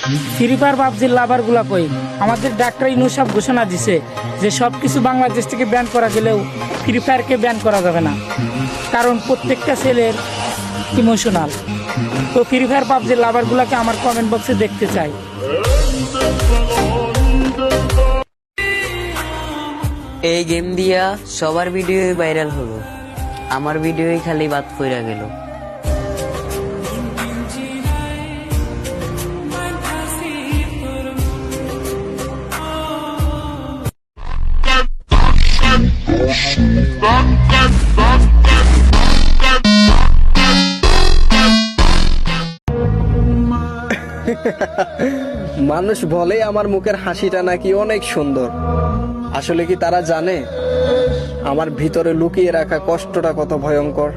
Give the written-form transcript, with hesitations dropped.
Free fire পাবজির লাভার গুলা কই? আমাদের ডাক্তার ইনু সাহেব ঘোষণা দিছে যে সবকিছু বাংলাদেশ থেকে ব্যান করা গেলেও ফ্রি ফায়ারকে ব্যান করা যাবে না, কারণ প্রত্যেকটা ছেলের ইমোশনাল। তো ফ্রি ফায়ার পাবজির লাভার গুলাকে আমার কমেন্ট বক্সে দেখতে চাই। এই গেম দিয়া সবার ভিডিও ভাইরাল হলো, আমার ভিডিওই খালি বাদ পড়া গেল। মানুষ বলে আমার মুখের হাসিটা নাকি অনেক সুন্দর। আসলে কি তারা জানে আমার ভিতরে লুকিয়ে রাখা কষ্টটা কত ভয়ঙ্কর?